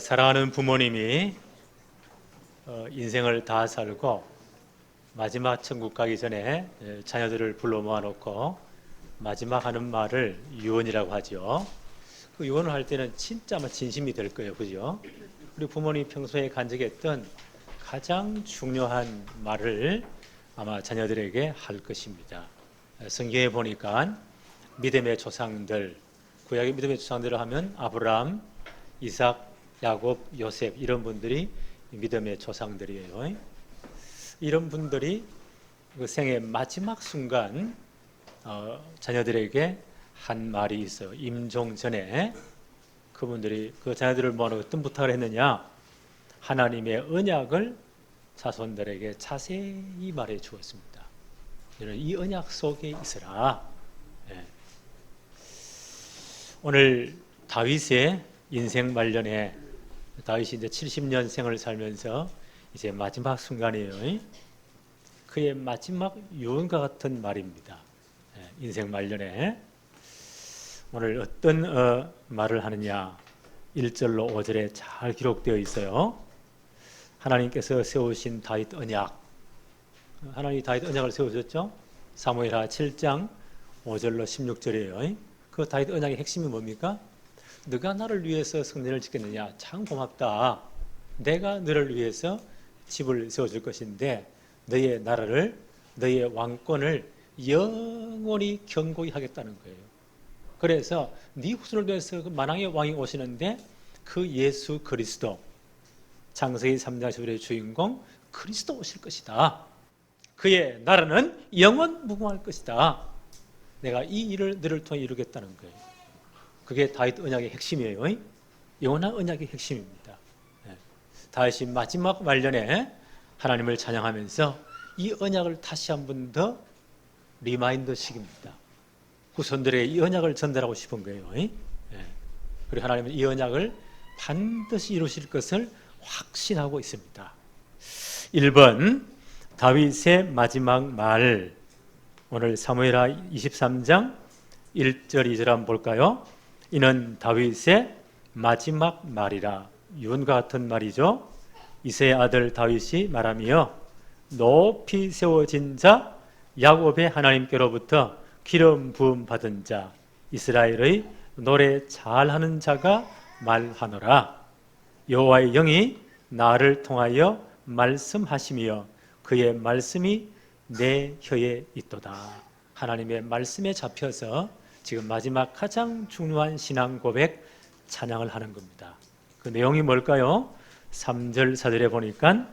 사랑하는 부모님이 인생을 다 살고 마지막 천국 가기 전에 자녀들을 불러 모아놓고 마지막 하는 말을 유언이라고 하죠. 그 유언을 할 때는 진짜 아마 진심이 될 거예요, 그죠? 우리 부모님이 평소에 간직했던 가장 중요한 말을 아마 자녀들에게 할 것입니다. 성경에 보니까 믿음의 조상들, 구약의 믿음의 조상들을 하면 아브라함, 이삭, 야곱, 요셉 이런 분들이 믿음의 조상들이에요. 이런 분들이 그 생의 마지막 순간 자녀들에게 한 말이 있어요. 임종 전에 그분들이 그 자녀들을 모아놓고 어떤 부탁을 했느냐, 하나님의 언약을 자손들에게 자세히 말해 주었습니다. 이 언약 속에 있으라. 오늘 다윗의 인생 말년에 다윗이 이제 70년 생을 살면서 이제 마지막 순간이에요. 그의 마지막 유언과 같은 말입니다. 인생 말년에 오늘 어떤 말을 하느냐, 1절로 5절에 잘 기록되어 있어요. 하나님께서 세우신 다윗 언약, 하나님이 다윗 언약을 세우셨죠. 사무엘하 7장 5절로 16절이에요. 그 다윗 언약의 핵심이 뭡니까? 너가 나를 위해서 성전을 짓겠느냐, 참 고맙다. 내가 너를 위해서 집을 세워줄 것인데 너의 나라를, 너의 왕권을 영원히 견고히 하겠다는 거예요. 그래서 네 후손을 위해서 그 만왕의 왕이 오시는데 그 예수 그리스도, 창세기 3장 11절의 주인공 그리스도 오실 것이다. 그의 나라는 영원 무궁할 것이다. 내가 이 일을 너를 통해 이루겠다는 거예요. 그게 다윗 언약의 핵심이에요. 영원한 언약의 핵심입니다. 다윗이 마지막 말년에 하나님을 찬양하면서 이 언약을 다시 한 번 더 리마인더식입니다. 후손들에게 이 언약을 전달하고 싶은 거예요. 그리고 하나님은 이 언약을 반드시 이루실 것을 확신하고 있습니다. 1번 다윗의 마지막 말, 오늘 사무엘하 23장 1절 2절 한번 볼까요? 이는 다윗의 마지막 말이라. 유언과 같은 말이죠. 이새의 아들 다윗이 말하며 높이 세워진 자 야곱의 하나님께로부터 기름 부음 받은 자 이스라엘의 노래 잘하는 자가 말하노라. 여호와의 영이 나를 통하여 말씀하시며 그의 말씀이 내 혀에 있도다. 하나님의 말씀에 잡혀서 지금 마지막 가장 중요한 신앙 고백 찬양을 하는 겁니다. 그 내용이 뭘까요? 3절 4절에 보니까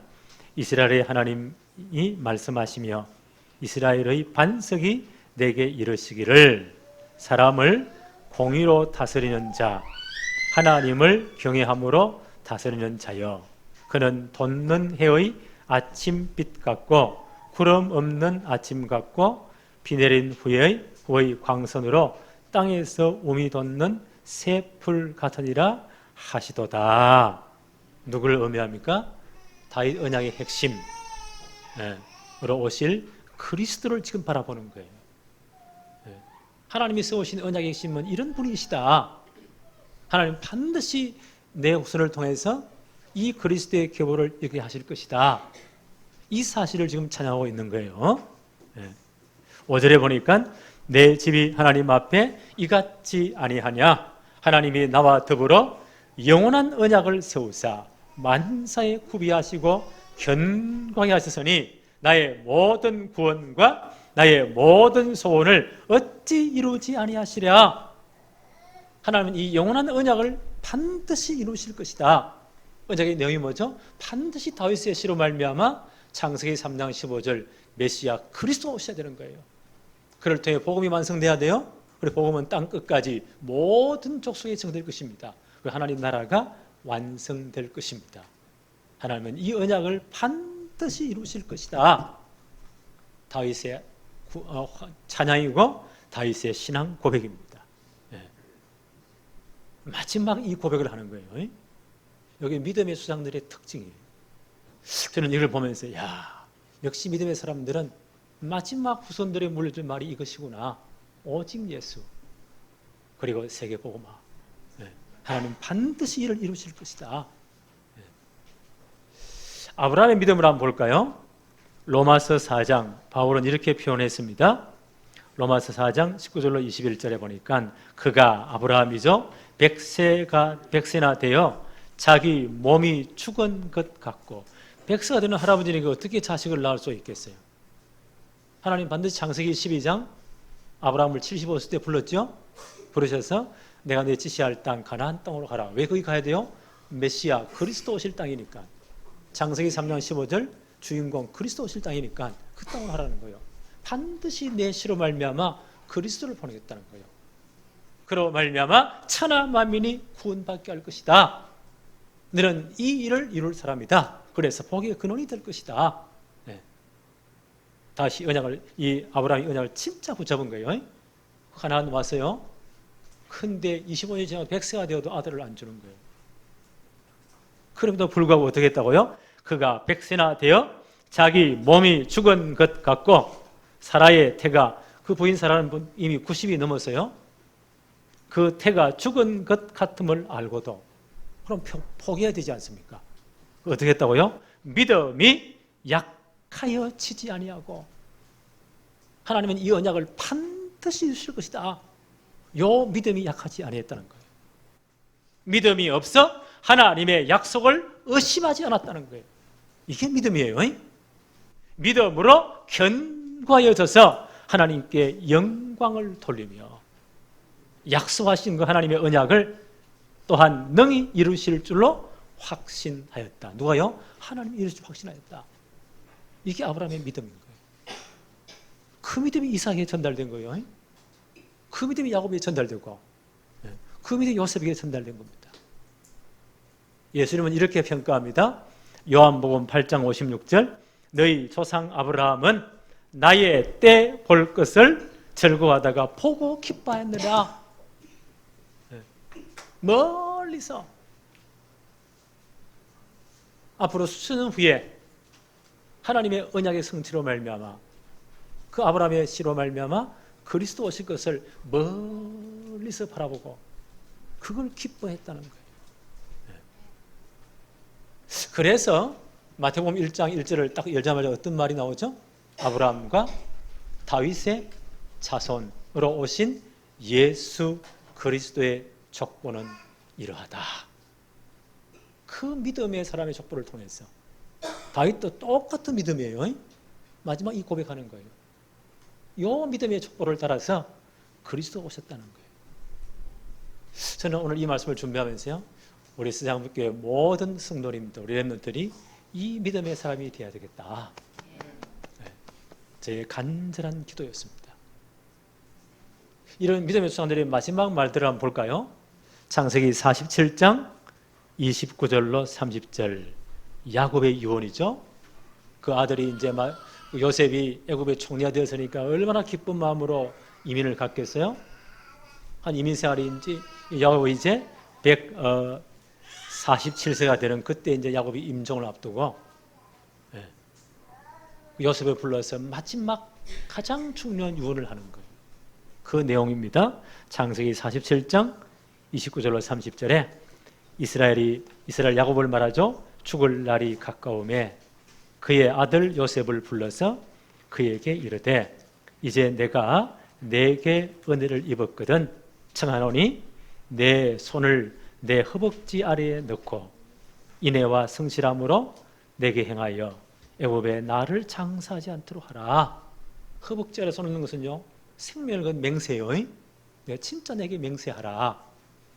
이스라엘의 하나님이 말씀하시며 이스라엘의 반석이 내게 이르시기를 사람을 공의로 다스리는 자, 하나님을 경외함으로 다스리는 자여, 그는 돋는 해의 아침빛 같고 구름 없는 아침 같고 비 내린 후의 광선으로 땅에서 움이 돋는 새풀 같으니라 하시도다. 누구를 의미합니까? 다윗 언약의 핵심으로 오실 그리스도를 지금 바라보는 거예요. 하나님이 세우신 언약의 핵심은 이런 분이시다. 하나님 반드시 내 후손을 통해서 이 그리스도의 계보를 이루게 하실 것이다. 이 사실을 지금 찬양하고 있는 거예요. 5절에 보니까 내 집이 하나님 앞에 이같지 아니하냐. 하나님이 나와 더불어 영원한 언약을 세우사 만사에 구비하시고 견고하게 하셨으니 나의 모든 구원과 나의 모든 소원을 어찌 이루지 아니하시랴. 하나님은 이 영원한 언약을 반드시 이루실 것이다. 언약의 내용이 뭐죠? 반드시 다윗의 씨로 말미암아 창세기 3장 15절 메시아 그리스도가 오셔야 되는 거예요. 그를 통해 복음이 완성돼야 돼요. 그리고 복음은 땅 끝까지 모든 족속에 전될 것입니다. 그리고 하나님 나라가 완성될 것입니다. 하나님은 이 언약을 반드시 이루실 것이다. 다윗의 찬양이고 다윗의 신앙 고백입니다. 마지막 이 고백을 하는 거예요. 여기 믿음의 수장들의 특징이에요. 저는 이걸 보면서 역시 믿음의 사람들은 마지막 후손들의 물려줄 말이 이것이구나. 오직 예수 그리고 세계복음화. 하나님 반드시 이를 이루실 것이다. 아브라함의 믿음을 한번 볼까요? 로마서 4장 바울은 이렇게 표현했습니다. 로마서 4장 19절로 21절에 보니까 그가 아브라함이죠. 백세나 되어 자기 몸이 죽은 것 같고, 백세가 되는 할아버지니까 어떻게 자식을 낳을 수 있겠어요? 하나님 반드시 창세기 12장 아브라함을 75세 때 불렀죠. 부르셔서 내가 내 지시할 땅 가나안 땅으로 가라. 왜 거기 가야 돼요? 메시아 그리스도 오실 땅이니까. 창세기 3장 15절 주인공 그리스도 오실 땅이니까 그 땅으로 하라는 거예요. 반드시 내 씨로 말미암아 그리스도를 보내겠다는 거예요. 그로 말미암아 천하 만민이 구원받게 할 것이다. 너는 이 일을 이룰 사람이다. 그래서 복의 근원이 될 것이다. 네. 다시 이 아브라함이 언약을 진짜 붙잡은 거예요. 가나안 왔어요. 근데 25년이 지나고 100세가 되어도 아들을 안 주는 거예요. 그럼에도 불구하고 어떻게 했다고요? 그가 100세나 되어 자기 몸이 죽은 것 같고, 사라의 태가, 그 부인 사라는 분 이미 90이 넘었어요. 그 태가 죽은 것 같음을 알고도 그럼 포기해야 되지 않습니까? 어떻게 했다고요? 믿음이 약하여 지지 아니하고, 하나님은 이 언약을 반드시 주실 것이다. 요 믿음이 약하지 아니했다는 거예요. 믿음이 없어 하나님의 약속을 의심하지 않았다는 거예요. 이게 믿음이에요. 믿음으로 견고하여져서 하나님께 영광을 돌리며 약속하신 그 하나님의 언약을 또한 능히 이루실 줄로 확신하였다. 누가요? 하나님이 이루실 줄 확신하였다. 이게 아브라함의 믿음인 거예요. 그 믿음이 이삭에게 전달된 거예요. 그 믿음이 야곱에게 전달되고, 그 믿음이 요셉에게 전달된 겁니다. 예수님은 이렇게 평가합니다. 요한복음 8장 56절 너희 조상 아브라함은 나의 때 볼 것을 즐거워하다가 보고 기뻐하였느라. 멀리서 앞으로 수년 후에 하나님의 언약의 성취로 말미암아 그 아브라함의 씨로 말미암아 그리스도 오실 것을 멀리서 바라보고 그걸 기뻐했다는 거예요. 그래서 마태복음 1장 1절을 딱 열자마자 어떤 말이 나오죠? 아브라함과 다윗의 자손으로 오신 예수 그리스도의 족보는 이러하다. 그 믿음의 사람의 족보를 통해서 다윗도 똑같은 믿음이에요. 마지막 이 고백하는 거예요. 이 믿음의 족보를 따라서 그리스도가 오셨다는 거예요. 저는 오늘 이 말씀을 준비하면서요, 우리 스장교회 모든 성도님들, 우리 렘넌트들이 이 믿음의 사람이 되어야 되겠다. 제 간절한 기도였습니다. 이런 믿음의 수상들의 마지막 말들을 한번 볼까요? 창세기 47장 29절로 30절, 야곱의 유언이죠. 그 아들이 이제 요셉이 애굽의 총리가 되었으니까 얼마나 기쁜 마음으로 이민을 갔겠어요? 한 이민 생활인지 야곱이 이제 147세가 되는 그때 이제 야곱이 임종을 앞두고 요셉을 불러서 마지막 가장 중요한 유언을 하는 거예요. 그 내용입니다. 창세기 47장 29절로 30절에 이스라엘 야곱을 말하죠. 죽을 날이 가까움에 그의 아들 요셉을 불러서 그에게 이르되 이제 내가 내게 은혜를 입었거든 청하노니 내 손을 내 허벅지 아래에 넣고 인애와 성실함으로 내게 행하여 애굽에 나를 장사하지 않도록 하라. 허벅지 아래 손 넣는 것은요, 생명을 건 맹세예요. 내가 진짜 내게 맹세하라.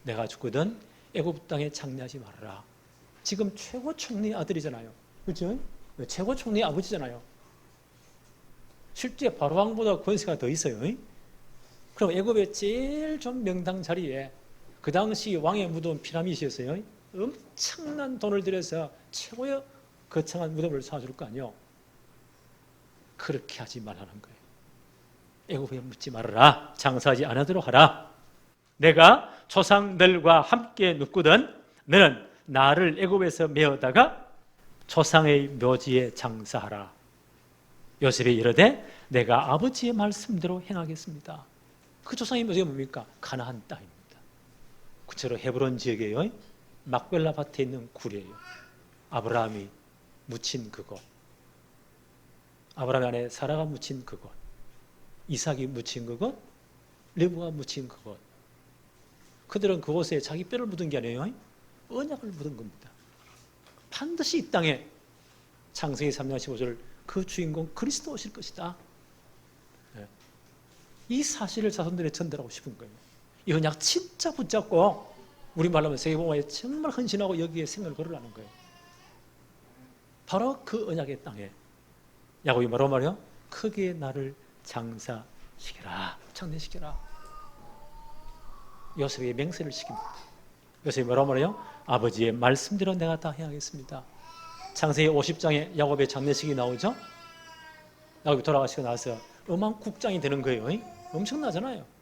내가 죽거든 애굽 땅에 장례하지 말아라. 지금 최고 총리 아들이잖아요. 그렇죠? 최고 총리 아버지잖아요. 실제 바로왕보다 권세가 더 있어요. 그럼 애굽의 제일 좀 명당 자리에 그 당시 왕의 무덤 피라밋이었어요. 엄청난 돈을 들여서 최고의 거창한 무덤을 사줄 거 아니에요. 그렇게 하지 말라는 거예요. 애굽에 묻지 말아라. 장사하지 않도록 하라. 내가 조상들과 함께 눕거든 너는 나를 애굽에서 메어다가 조상의 묘지에 장사하라. 요셉이 이르되 내가 아버지의 말씀대로 행하겠습니다. 그 조상의 묘지가 뭡니까? 가나안 땅입니다. 그처럼 헤브론 지역에요. 막벨라 밭에 있는 굴이에요. 아브라함이 묻힌 그곳, 아브라함 안에 사라가 묻힌 그곳, 이삭이 묻힌 그곳, 레브가 묻힌 그곳. 그들은 그곳에 자기 뼈를 묻은 게 아니에요. 언약을 묻은 겁니다. 반드시 이 땅에 창세기 3장 15절 그 주인공 그리스도 오실 것이다. 이 사실을 자손들에 전달하고 싶은 거예요. 이 언약 진짜 붙잡고 우리말로 하면 세계복음화에 정말 헌신하고 여기에 생각을 걸으라는 거예요. 바로 그 언약의 땅에 야곱이 뭐라고 말해요? 크게 나를 장사시켜라, 장례시켜라. 요셉에게 맹세를 시킵니다. 요셉이 뭐라고 말해요? 아버지의 말씀대로 내가 다 해야겠습니다. 창세기 50장에 야곱의 장례식이 나오죠. 야곱이 돌아가시고 나서 어마국장이 되는 거예요. 엄청나잖아요.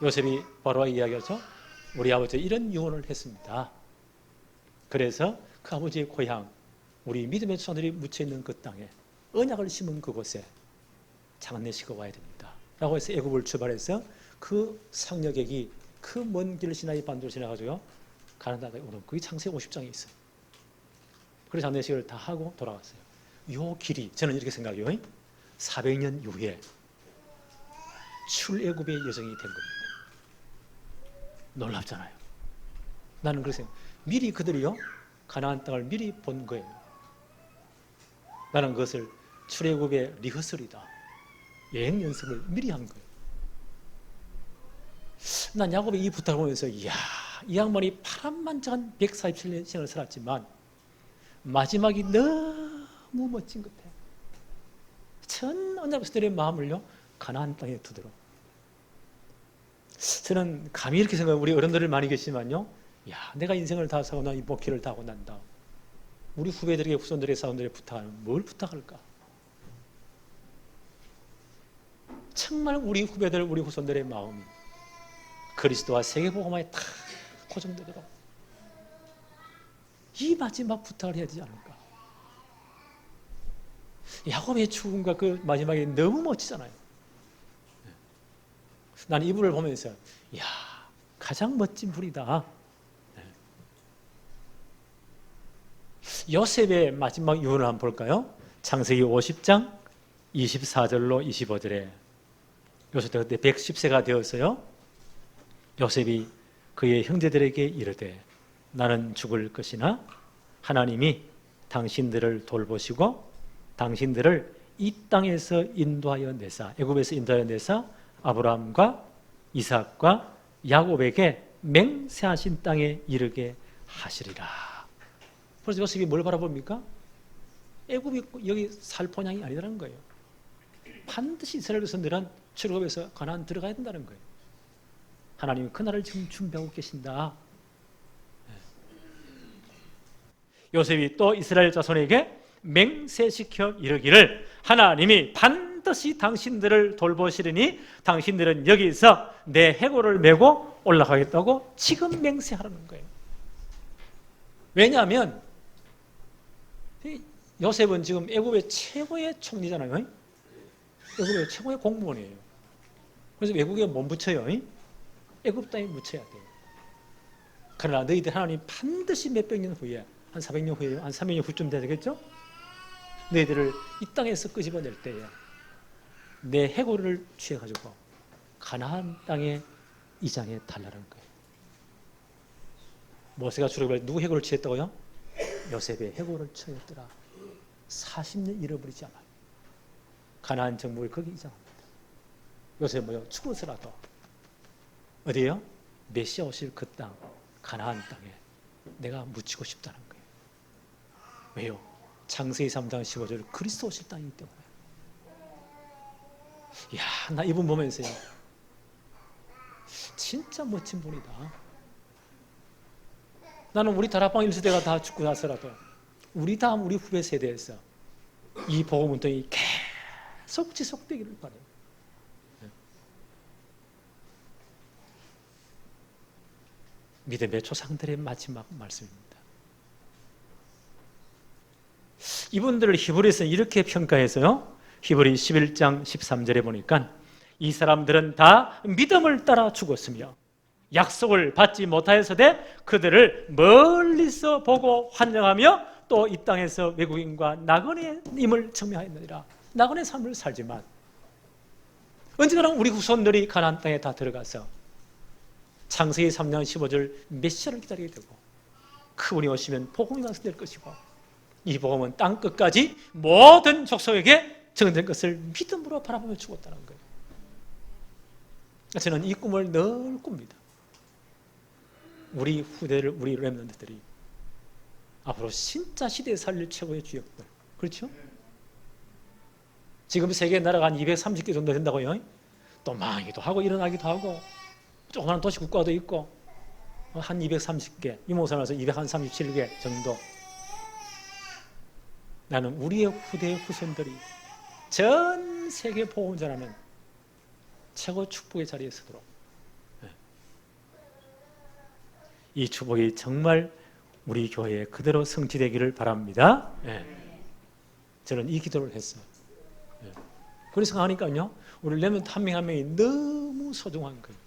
요셉이 바로와 이야기하죠. 우리 아버지 이런 유언을 했습니다. 그래서 그 아버지의 고향, 우리 믿음의 자손들이 묻혀있는 그 땅에 언약을 심은 그곳에 장례식을 와야 됩니다. 라고 해서 애굽을 출발해서 그 상륙객이 그 먼 길 시나이 반도를 지나가지고 가나안 땅에 오는 그게 창세기 50장에 있어요. 그래서 장례식을 다 하고 돌아갔어요. 이 길이 저는 이렇게 생각해요. 400년 이후에 출애굽의 여정이 된 겁니다. 놀랍잖아요. 나는 그래서 미리 그들이요 가나안 땅을 미리 본 거예요. 나는 그것을 출애굽의 리허설이다, 여행 연습을 미리 한 거예요. 난 야곱의 이 부탁을 보면서 이야, 이 양반이 파란만장한 147년을 살았지만 마지막이 너무 멋진 것 같아요. 전 언약들의 마음을요 가나안 땅에 두도록. 저는 감히 이렇게 생각해요. 우리 어른들을 많이 계시지만요, 야, 내가 인생을 다 사고 나 이 목회를 다 하고 난다. 우리 후배들에게 후손들의 사원들의 부탁은 뭘 부탁할까? 정말 우리 후배들, 우리 후손들의 마음이 그리스도와 세계복음화에 다 고정되도록 이 마지막 부탁을 해야 되지 않을까? 야곱의 죽음과 그 마지막이 너무 멋지잖아요. 나는 이분을 보면서 이야, 가장 멋진 분이다. 요셉의 마지막 유언을 한번 볼까요? 창세기 50장 24절로 25절에 요셉이 그때 110세가 되었어요. 요셉이 그의 형제들에게 이르되 나는 죽을 것이나 하나님이 당신들을 돌보시고 당신들을 이 땅에서 인도하여 내사, 애굽에서 인도하여 내사 아브라함과 이삭과 야곱에게 맹세하신 땅에 이르게 하시리라. 그래서 요셉이 뭘 바라봅니까? 애굽이 여기 살 본향이 아니라는 거예요. 반드시 이스라엘 백성들은 출애굽에서 가나안 들어가야 된다는 거예요. 하나님이 그날을 지금 준비하고 계신다. 요셉이 또 이스라엘 자손에게 맹세시켜 이르기를 하나님이 반드시 당신들을 돌보시리니 당신들은 여기서 내 해골을 메고 올라가겠다고 지금 맹세하라는 거예요. 왜냐하면 요셉은 지금 애굽의 최고의 총리잖아요. 애굽의 최고의 공무원이에요. 그래서 외국에 못 붙여요. 애굽 땅에 묻혀야 돼요. 그러나 너희들 하나님 반드시 몇백 년 후에, 한 400년 후에, 한 300년 후쯤 돼야 되겠죠? 너희들을 이 땅에서 끄집어낼 때에 내 해골을 취해가지고 가나안 땅의 이장에 달라는 거예요. 모세가 출애굽할 누구 해골을 취했다고요? 요셉의 해골을 취했더라. 40년 잃어버리지 않아요. 가나안 정복을 거기 이장합니다. 요셉 뭐요? 죽어서라도 어디에요? 메시아 오실 그 땅, 가나안 땅에 내가 묻히고 싶다는 거예요. 왜요? 창세기 3장 15절 그리스도 오실 땅이기 때문에. 이야, 나 이분 보면서요, 진짜 멋진 분이다. 나는 우리 다락방 1세대가 다 죽고 나서라도 우리 다음 우리 후배 세대에서 이 복음 운동이 계속 지속되기를 바라요. 믿음의 조상들의 마지막 말씀입니다. 이분들을 히브리서는 이렇게 평가해서요, 히브리 11장 13절에 보니까 이 사람들은 다 믿음을 따라 죽었으며 약속을 받지 못하였으되 그들을 멀리서 보고 환영하며 또 이 땅에서 외국인과 나그네임을 증명하였느니라. 나그네 삶을 살지만 언젠가는 우리 후손들이 가나안 땅에 다 들어가서 창세기 3장 15절 메시아를 기다리게 되고 그분이 오시면 복음이 완성될 것이고 이 복음은 땅 끝까지 모든 족속에게 증언된 것을 믿음으로 바라보며 죽었다는 거예요. 저는 이 꿈을 늘 꿉니다. 우리 후대를, 우리 렘넌트들이 앞으로 진짜 시대에 살릴 최고의 주역들, 그렇죠? 지금 세계 나라가 한 230개 정도 된다고요. 또 망하기도 하고 일어나기도 하고 조그마한 도시 국가도 있고 한 230개, 이모선에서 237개 정도. 나는 우리의 후대 후손들이 전 세계 복음전하는 최고 축복의 자리에 서도록 이 축복이 정말 우리 교회에 그대로 성취되기를 바랍니다. 저는 이 기도를 했어요. 그래서 생각하니까요, 우리 렘넌트 한 명 한 명이 너무 소중한 거예요.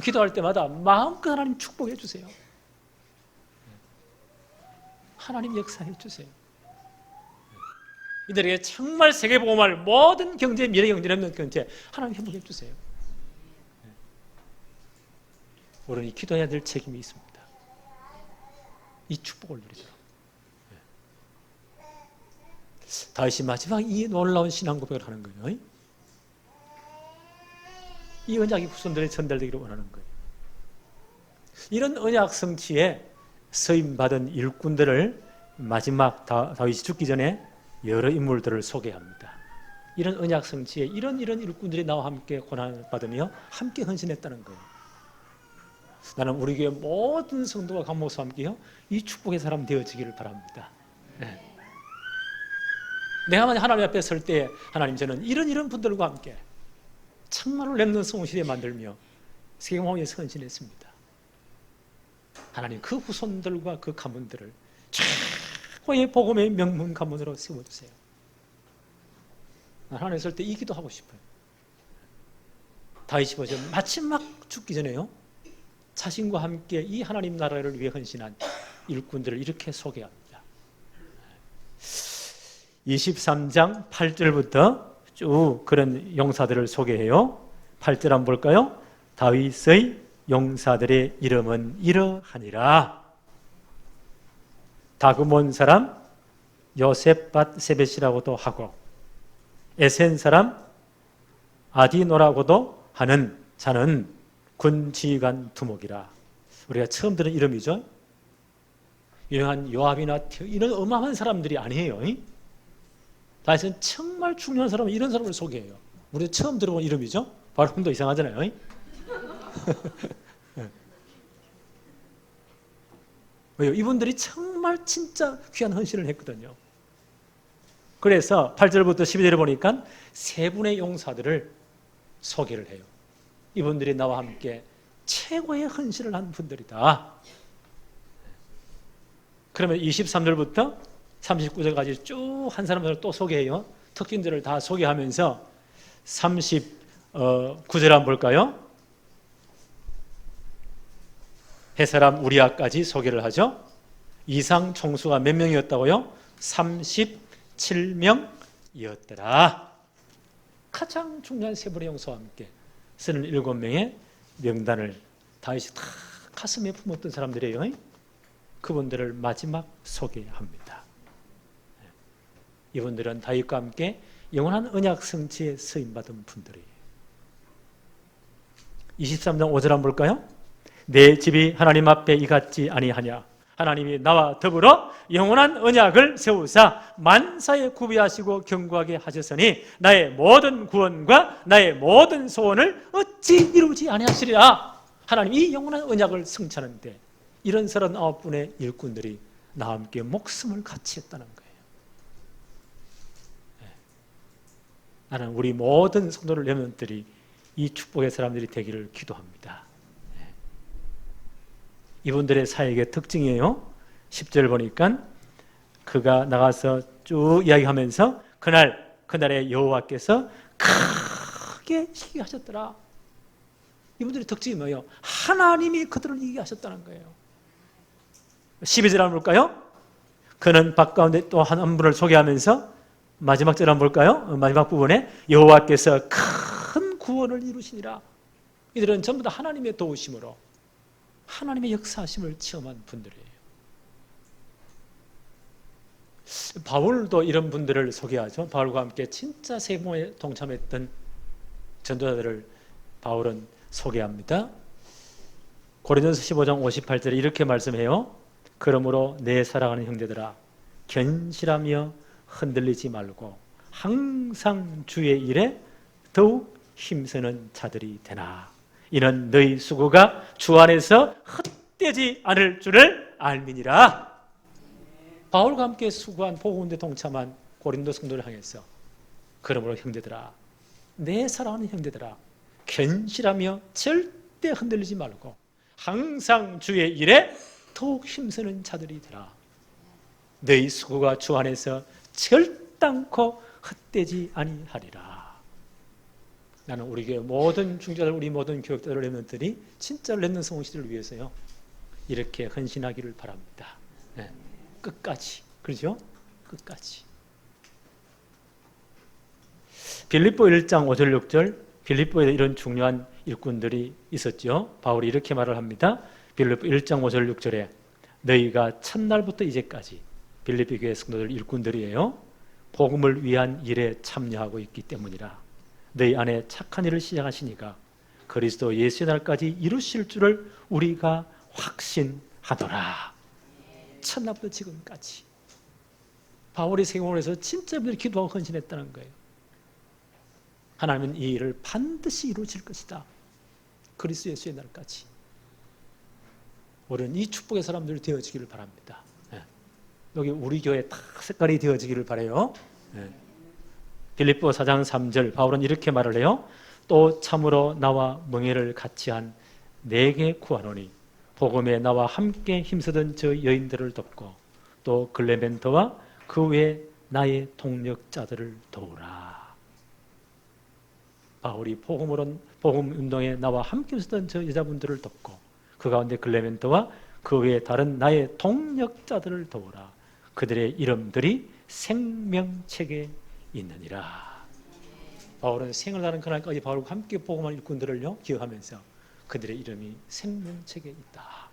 기도할 때마다 마음껏 하나님 축복해 주세요. 하나님 역사해 주세요. 이들에게 정말 세계복음할 모든 경제, 미래경제, 렘넌트 경제 하나님 회복해 주세요. 우리는 기도해야 될 책임이 있습니다. 이 축복을 누리도록. 다윗이 마지막 이 놀라운 신앙 고백을 하는 거예요. 이 언약이 후손들에 전달되기를 원하는 거예요. 이런 언약 성취에 서임받은 일꾼들을 마지막 다윗이 죽기 전에 여러 인물들을 소개합니다. 이런 언약 성취에 이런 일꾼들이 나와 함께 고난을 받으며 함께 헌신했다는 거예요. 나는 우리 교회 모든 성도가 강목수와 함께요 이 축복의 사람 되어지기를 바랍니다. 내가 만약 하나님 앞에 설 때 하나님 저는 이런 분들과 함께 정말로 렘넌트 성시대 만들며 세계복음에 헌신했습니다. 하나님 그 후손들과 그 가문들을 최고의 복음의 명문 가문으로 세워주세요. 하나님 설 때 이 기도하고 싶어요. 다윗이 보죠. 마지막 죽기 전에요 자신과 함께 이 하나님 나라를 위해 헌신한 일꾼들을 이렇게 소개합니다. 23장 8절부터 쭉 그런 용사들을 소개해요. 8절 한번 볼까요? 다윗의 용사들의 이름은 이러하니라. 다그몬 사람 요셉밧 세벳이라고도 하고 에센 사람 아디노라고도 하는 자는 군지휘관 두목이라. 우리가 처음 들은 이름이죠. 유명한 요압이나 이런 어마어마한 사람들이 아니에요. 다윗은 정말 중요한 사람은 이런 사람을 소개해요. 우리가 처음 들어본 이름이죠. 발음도 이상하잖아요. 왜요? 이분들이 정말 진짜 귀한 헌신을 했거든요. 그래서 8절부터 12절에 보니까 세 분의 용사들을 소개를 해요. 이분들이 나와 함께 최고의 헌신을 한 분들이다. 그러면 23절부터 39절까지 쭉 한 사람들을 또 소개해요. 특징들을 다 소개하면서 39절 한번 볼까요? 햇사람 우리아까지 소개를 하죠. 이상 총수가 몇 명이었다고요? 37명이었더라. 가장 중요한 세 분의 용사와 함께 37명의 명단을 다윗이 다 가슴에 품었던 사람들이에요. 그분들을 마지막 소개합니다. 이분들은 다윗과 함께 영원한 언약 성취에 서임받은 분들이에요. 23장 5절 한번 볼까요? 내 집이 하나님 앞에 이같지 아니하냐. 하나님이 나와 더불어 영원한 언약을 세우사 만사에 구비하시고 견고하게 하셨으니 나의 모든 구원과 나의 모든 소원을 어찌 이루지 아니하시리라. 하나님 이 영원한 언약을 성취하는데 이런 39분의 일꾼들이 나와 함께 목숨을 같이 했다는 거예요. 나는 우리 모든 성도를 렘넌트들이 이 축복의 사람들이 되기를 기도합니다. 이분들의 사역의 특징이에요. 10절 보니까 그가 나가서 쭉 이야기하면서 그날에 여호와께서 크게 시기하셨더라. 이분들의 특징이 뭐예요? 하나님이 그들을 이기게 하셨다는 거예요. 12절 한번 볼까요? 그는 밭 가운데 또 한 분을 소개하면서 마지막 절 한번 볼까요? 마지막 부분에 여호와께서 큰 구원을 이루시니라. 이들은 전부 다 하나님의 도우심으로 하나님의 역사하심을 체험한 분들이에요. 바울도 이런 분들을 소개하죠. 바울과 함께 진짜 세모에 동참했던 전도자들을 바울은 소개합니다. 고린도서 15장 58절에 이렇게 말씀해요. 그러므로 내 사랑하는 형제들아 견실하며 흔들리지 말고 항상 주의 일에 더욱 힘쓰는 자들이 되나. 이는 너희 수고가 주 안에서 헛되지 않을 줄을 알미니라. 바울과 함께 수고한 복음운동에 동참한 고린도 성도를 향해서 그러므로 형제들아, 내 사랑하는 형제들아, 견실하며 절대 흔들리지 말고 항상 주의 일에 더욱 힘쓰는 자들이 되라. 너희 수고가 주 안에서 절단코 헛되지 아니하리라. 나는 우리 교회 모든 중자들, 우리 모든 교육자들, 렘넌트들이 진짜 렘넌트 성공시대를 위해서요 이렇게 헌신하기를 바랍니다. 네. 끝까지. 그렇죠? 끝까지. 빌립보 1장 5절 6절, 빌립보에 이런 중요한 일꾼들이 있었죠. 바울이 이렇게 말을 합니다. 빌립보 1장 5절 6절에 너희가 첫날부터 이제까지, 빌립보 교회 성도들 일꾼들이에요, 복음을 위한 일에 참여하고 있기 때문이라. 너희 안에 착한 일을 시작하시니까 그리스도 예수의 날까지 이루실 줄을 우리가 확신하노라. 첫날부터 지금까지 바울의 생활에서 진짜 분들이 기도하고 헌신했다는 거예요. 하나님은 이 일을 반드시 이루실 것이다. 그리스도 예수의 날까지. 우리는 이 축복의 사람들이 되어지기를 바랍니다. 네. 여기 우리 교회 다 색깔이 되어지기를 바라요. 네. 빌립보 4장 3절 바울은 이렇게 말을 해요. 또 참으로 나와 멍에를 같이 한 내게 구하노니 복음에 나와 함께 힘쓰던 저 여인들을 돕고 또 글레멘토와 그 외 나의 동력자들을 도우라. 바울이 복음 운동에 나와 함께 힘쓰던 저 여자분들을 돕고 그 가운데 글레멘토와 그 외 다른 나의 동력자들을 도우라. 그들의 이름들이 생명책에 있느니라. 바울은 생을 나는 그날까지 바울과 함께 복음한 일꾼들을요 기억하면서 그들의 이름이 생명책에 있다.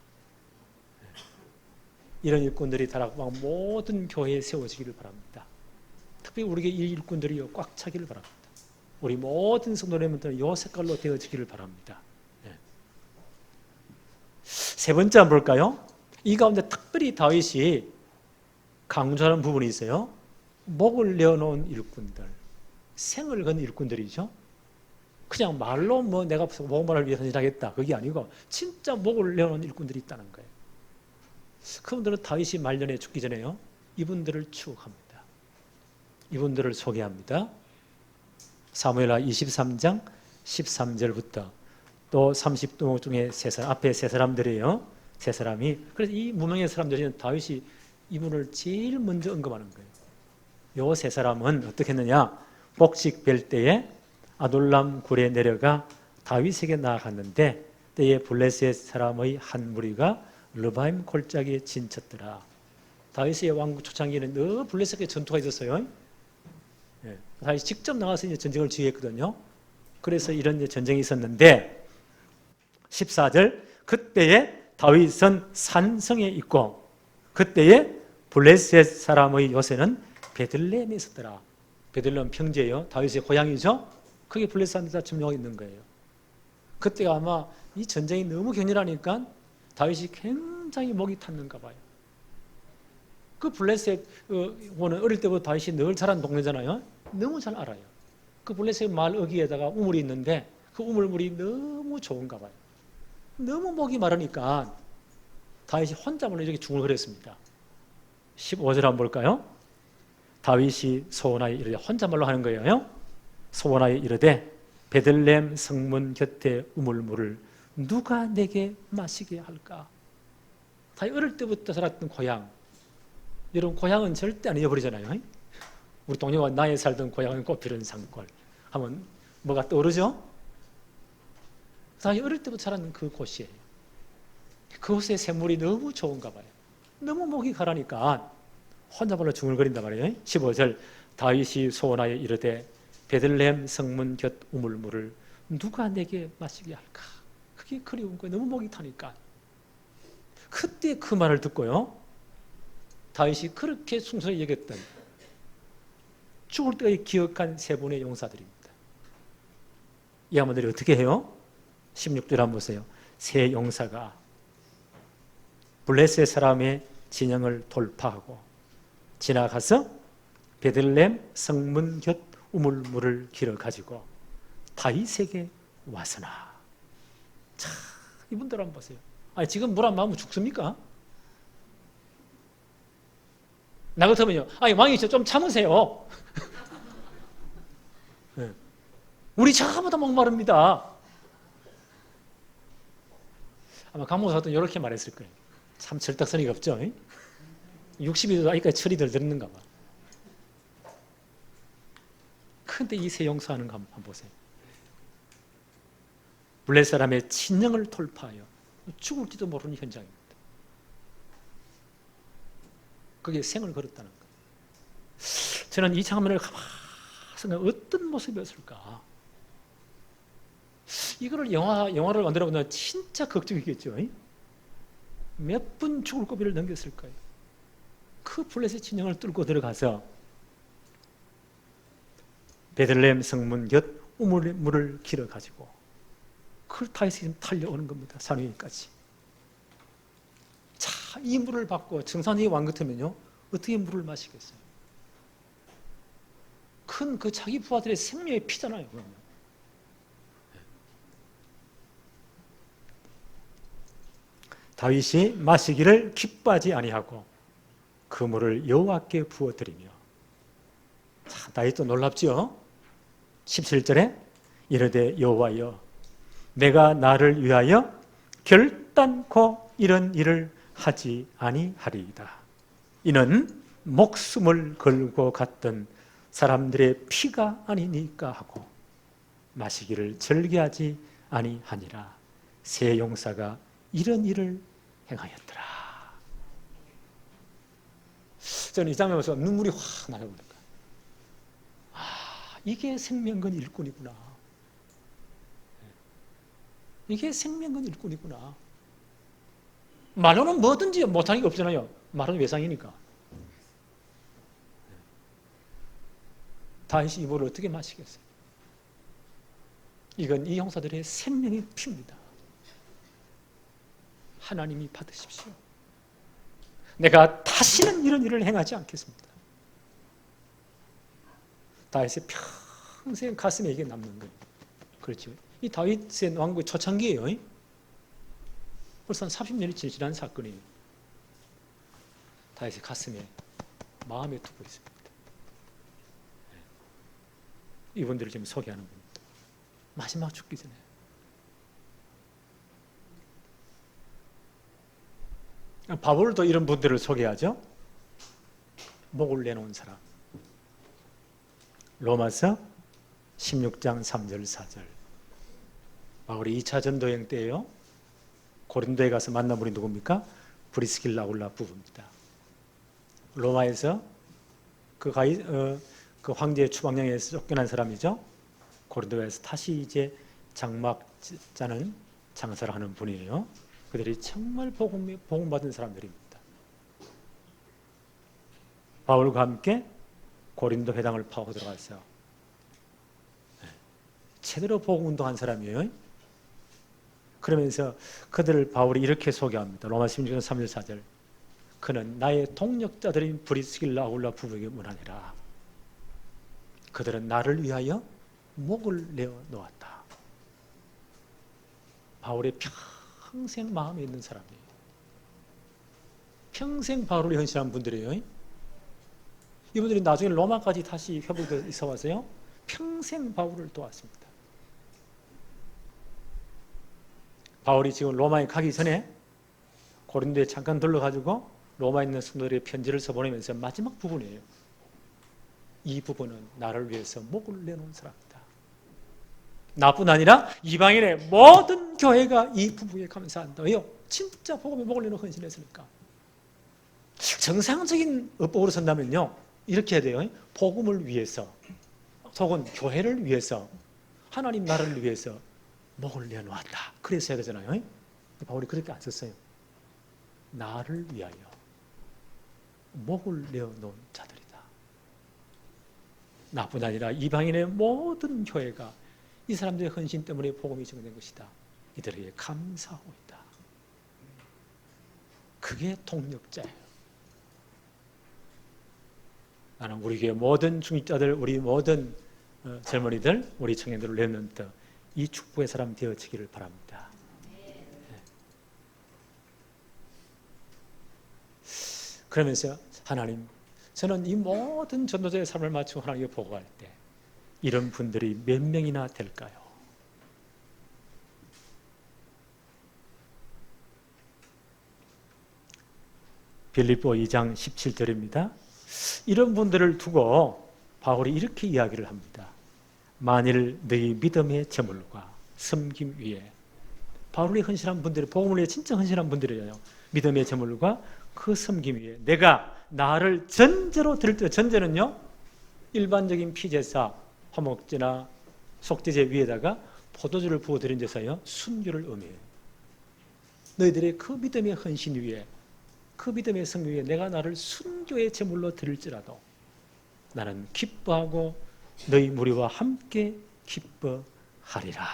이런 일꾼들이 다락방 모든 교회에 세워지기를 바랍니다. 특별히 우리에게 이 일꾼들이 꽉 차기를 바랍니다. 우리 모든 성도님들은 이 색깔로 되어지기를 바랍니다. 세 번째 한번 볼까요? 이 가운데 특별히 다윗이 강조하는 부분이 있어요. 목을 내어놓은 일꾼들, 생을 건 일꾼들이죠. 그냥 말로 뭐 내가 복음을 위해서 헌신하겠다 그게 아니고 진짜 목을 내어놓은 일꾼들이 있다는 거예요. 그분들은 다윗이 말년에 죽기 전에요 이분들을 추억합니다. 이분들을 소개합니다. 사무엘하 23장 13절부터 또 30도 중에 앞에 세 사람들이에요. 세 사람이. 그래서 이 무명의 사람들이 다윗이 이분을 제일 먼저 언급하는 거예요. 요 세 사람은 어떻게 했느냐? 복식 뵐 때에 아둘람 굴에 내려가 다윗에게 나아갔는데 때에 블레셋 사람의 한 무리가 르바임 골짜기에 진쳤더라. 다윗의 왕국 초창기에는 늘 블레셋에 전투가 있었어요. 다윗이 직접 나가서 이제 전쟁을 지휘했거든요. 그래서 이런 전쟁이 있었는데 14절 그때에 다윗은 산성에 있고 그때에 블레셋 사람의 요새는 베들레헴에 있었더라. 베들레헴 평지예요. 다윗의 고향이죠. 그게 블레셋에 점령하고 있는 거예요. 그때가 아마 이 전쟁이 너무 격렬하니까 다윗이 굉장히 목이 탔는가 봐요. 그 블레셋 원은 어릴 때부터 다윗이 늘 자란 동네잖아요. 너무 잘 알아요. 그 블레셋 마을 어귀에다가 우물이 있는데 그 우물물이 너무 좋은가 봐요. 너무 목이 마르니까 다윗이 혼자만 이렇게 중얼거렸습니다. 15절 한번 볼까요? 다윗이 소원하여 이르되 혼자말로 하는 거예요. 소원하여 이르되 베들레헴 성문 곁에 우물물을 누가 내게 마시게 할까? 다윗 어릴 때부터 살았던 고향. 여러분 고향은 절대 안 잊어버리잖아요. 우리 동료가 나의 살던 고향은 꽃피는 산골 하면 뭐가 떠오르죠? 다윗이 어릴 때부터 자란 그 곳이에요. 그곳의 샘물이 너무 좋은가 봐요. 너무 목이 가라니까 혼자 발로 중얼거린단 말이에요. 15절 다윗이 소원하여 이르되 베들레헴 성문 곁 우물물을 누가 내게 마시게 할까? 그게 그리운 거예요. 너무 목이 타니까. 그때 그 말을 듣고요. 다윗이 그렇게 순수히 여겼던 죽을 때까지 기억한 세 분의 용사들입니다. 이 양반들이 어떻게 해요? 16절 한번 보세요. 세 용사가 블레셋 사람의 진영을 돌파하고 지나가서 베들레헴 성문 곁 우물물을 길어 가지고 다윗에게 왔으나. 자, 이분들 한번 보세요. 아니, 지금 물 안 마으면 죽습니까? 나 같으면요. 아니, 왕이 좀 참으세요. 네. 우리 저보다 목마릅니다. 아마 강목사 같은 이렇게 말했을 거예요. 참 절딱서니가 없죠. 60이 아직까지 철이 덜 들었는가 봐. 근데 이 세 용사하는 거 한번 보세요. 블레셋 사람의 진영을 돌파하여 죽을지도 모르는 현장입니다. 그게 생을 걸었다는 거. 저는 이 장면을 가만히 생각해 어떤 모습이었을까? 이거를 영화를 만들어 보면 진짜 걱정이겠죠. 몇 분 죽을 고비를 넘겼을까요? 그 블레셋 진영을 뚫고 들어가서 베들레헴 성문 곁 우물물을 길어 가지고 그걸 다윗이 달려오는 겁니다. 산 위까지. 자, 이 물을 받고 정상적인 왕 같으면요 어떻게 물을 마시겠어요? 큰 그 자기 부하들의 생명의 피잖아요. 그러면. 다윗이 마시기를 기뻐하지 아니하고 그 물을 여호와께 부어드리며. 자, 다윗도 놀랍죠? 17절에 이르되 여호와여 내가 나를 위하여 결단코 이런 일을 하지 아니하리이다. 이는 목숨을 걸고 갔던 사람들의 피가 아니니까 하고 마시기를 절개하지 아니하니라. 세 용사가 이런 일을 행하였더라. 저는 이 장면을 보면서 눈물이 확 나요. 아, 이게 생명건 일꾼이구나. 이게 생명건 일꾼이구나. 말로는 뭐든지 못하는 게 없잖아요. 말은 외상이니까. 다윗이 이 물을 어떻게 마시겠어요? 이건 이 형사들의 생명의 피입니다. 하나님이 받으십시오. 내가 다시는 이런 일을 행하지 않겠습니다. 다윗의 평생 가슴에 이게 남는 거예요. 그렇죠. 이 다윗의 왕국의 초창기예요. 벌써 한 30년이 지난 사건이에요. 다윗의 가슴에 마음에 두고 있습니다. 이분들을 지금 소개하는 겁니다. 마지막 죽기 전에. 바울도 이런 분들을 소개하죠. 목을 내놓은 사람. 로마서 16장 3절 4절. 바울이 2차 전도여행 때예요. 고린도에 가서 만난 분이 누굽니까? 브리스길라 아굴라 부부입니다. 로마에서 그 황제의 추방령에서 쫓겨난 사람이죠. 고린도에서 다시 이제 장막 짜는 장사를 하는 분이에요. 그들이 정말 복음 받은 사람들입니다. 바울과 함께 고린도 회당을 파고 들어갔어요. 제대로 복음 운동한 사람이에요. 그러면서 그들을 바울이 이렇게 소개합니다. 로마 16장 3절 4절. 그는 나의 동역자들인 브리스길라 아굴라 부부에게 문하니라. 그들은 나를 위하여 목을 내어 놓았다. 바울의 평생 마음에 있는 사람이에요. 평생 바울을 헌신한 분들이에요. 이분들이 나중에 로마까지 다시 회복돼서 있어 와서요. 평생 바울을 도왔습니다. 바울이 지금 로마에 가기 전에 고린도에 잠깐 들러가지고 로마에 있는 성도들의 편지를 써보내면서 마지막 부분이에요. 이 부분은 나를 위해서 목을 내놓은 사람이다. 나뿐 아니라 이방인의 모든 교회가 이 부부에 감사한다요. 진짜 복음에 목을 내놓고 헌신했으니까. 정상적인 어법으로 선다면요, 이렇게 해야 돼요. 복음을 위해서, 혹은 교회를 위해서, 하나님 나라를 위해서 목을 내놓았다. 그래서 해야 되잖아요. 바울이 그렇게 안 썼어요. 나를 위하여 목을 내어놓은 자들이다. 나뿐 아니라 이방인의 모든 교회가 이 사람들의 헌신 때문에 복음이 증거된 것이다. 이들에게 감사하고 있다. 그게 동력자예요. 나는 우리 교회 모든 중직자들, 우리 모든 젊은이들, 우리 청년들을 렘넌트, 이 축복의 사람 되어지기를 바랍니다. 그러면서 하나님, 저는 이 모든 전도자의 삶을 마치고 하나님께 보고할 때 이런 분들이 몇 명이나 될까요? 빌립보 2장 17절입니다. 이런 분들을 두고 바울이 이렇게 이야기를 합니다. 만일 너희 믿음의 제물과 섬김 위에, 바울이 헌신한 분들이, 복음을 위해 진짜 헌신한 분들이에요. 믿음의 제물과 그 섬김 위에 내가 나를 전제로 드릴 때, 전제는요, 일반적인 피제사, 화목제나 속죄제 위에다가 포도주를 부어 드린 제사요, 순교를 의미해요. 너희들의 그 믿음의 헌신 위에, 그 믿음의 성령 위에 내가 나를 순교의 제물로 드릴지라도 나는 기뻐하고 너희 무리와 함께 기뻐하리라.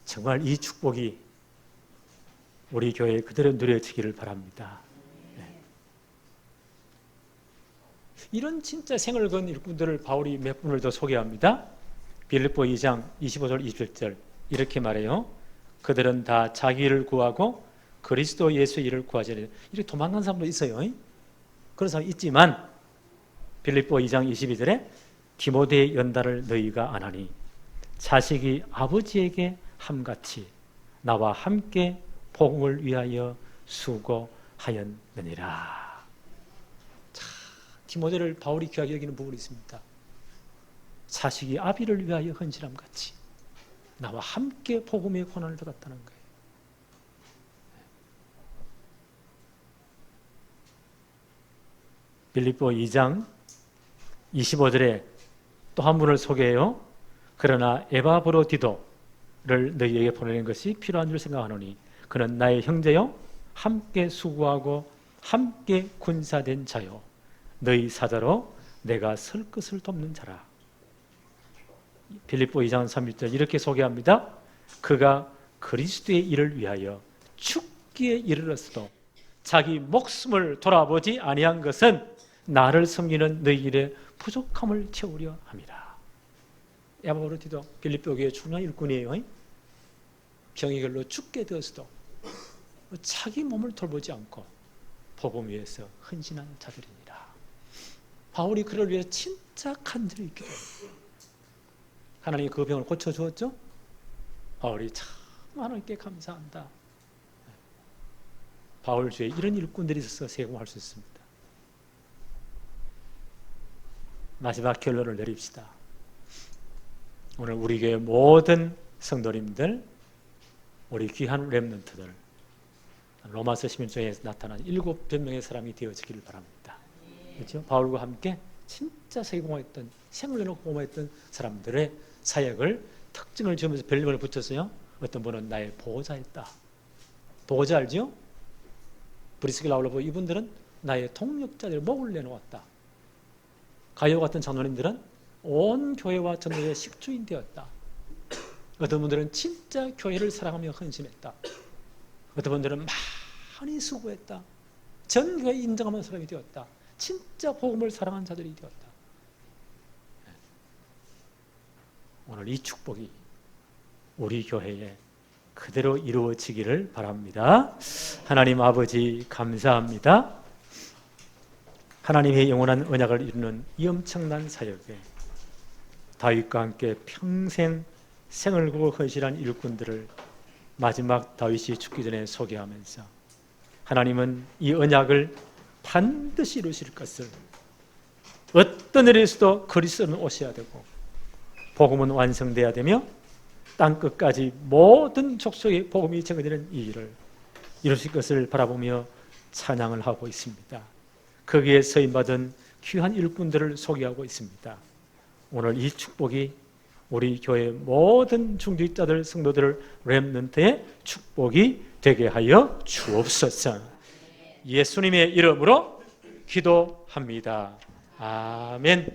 정말 이 축복이 우리 교회에 그대로 누려지기를 바랍니다. 이런 진짜 생을 건 일꾼들을 바울이 몇 분을 더 소개합니다. 빌립보 2장 25절 27절 이렇게 말해요. 그들은 다 자기 일을 구하고 그리스도 예수의 일을 구하지 않으려. 이렇게 도망간 사람도 있어요. 그런 사람 있지만 빌립보 2장 22절에 디모데의 연단을 너희가 아나니 자식이 아버지에게 함같이 나와 함께 복음을 위하여 수고하였느니라. 디모데를 바울이 귀하게 여기는 부분이 있습니다. 자식이 아비를 위하여 헌신함 같이 나와 함께 복음의 고난을 받았다는 거예요. 빌립보 2장 25절에 또 한 분을 소개해요. 그러나 에바브로디도를 너희에게 보내는 것이 필요한 줄 생각하노니 그는 나의 형제요 함께 수고하고 함께 군사된 자요 너희 사자로 내가 설 것을 돕는 자라. 빌립보 2장 31절 이렇게 소개합니다. 그가 그리스도의 일을 위하여 죽기에 이르렀어도 자기 목숨을 돌아보지 아니한 것은 나를 섬기는 너희 일의 부족함을 채우려 함이라. 에바브로디도 빌립보 교회의 중요한 일꾼이에요. 병이 결로 죽게 되었어도 자기 몸을 돌보지 않고 복음 위해서 헌신한 자들이니라. 바울이 그를 위해 진짜 간절히 기도했어요. 하나님이 그 병을 고쳐주었죠. 바울이 참 하나님께 감사한다. 바울 주에 이런 일꾼들이 있어서 세공할 수 있습니다. 마지막 결론을 내립시다. 오늘 우리 교회 모든 성도님들, 우리 귀한 렘넌트들, 로마서 11장에 나타난 7명의 사람이 되어지기를 바랍니다. 그렇죠? 바울과 함께 진짜 세공했던, 생을 내놓고 공헌했던 사람들의 사역을 특징을 지으면서 별명을 붙였어요. 어떤 분은 나의 보호자였다. 보호자 알죠? 브리스길라 올라보 이분들은 나의 동력자들 목을 내놓았다. 가요 같은 장로님들은 온 교회와 전도의 식주인 되었다. 어떤 분들은 진짜 교회를 사랑하며 헌신했다. 어떤 분들은 많이 수고했다. 전 교회 인정하는 사람이 되었다. 진짜 복음을 사랑한 자들이 되었다. 오늘 이 축복이 우리 교회에 그대로 이루어지기를 바랍니다. 하나님 아버지 감사합니다. 하나님의 영원한 언약을 이루는 이 엄청난 사역에 다윗과 함께 평생 생을 걸고 헌신한 일꾼들을 마지막 다윗이 죽기 전에 소개하면서 하나님은 이 언약을 반드시 이루실 것을, 어떤 일에서도 그리스도는 오셔야 되고 복음은 완성돼야 되며 땅끝까지 모든 족속의 복음이 전해지는 이 일을 이루실 것을 바라보며 찬양을 하고 있습니다. 거기에 서임받은 귀한 일꾼들을 소개하고 있습니다. 오늘 이 축복이 우리 교회 모든 중직자들, 성도들, 렘넌트의 축복이 되게 하여 주옵소서. 예수님의 이름으로 기도합니다. 아멘.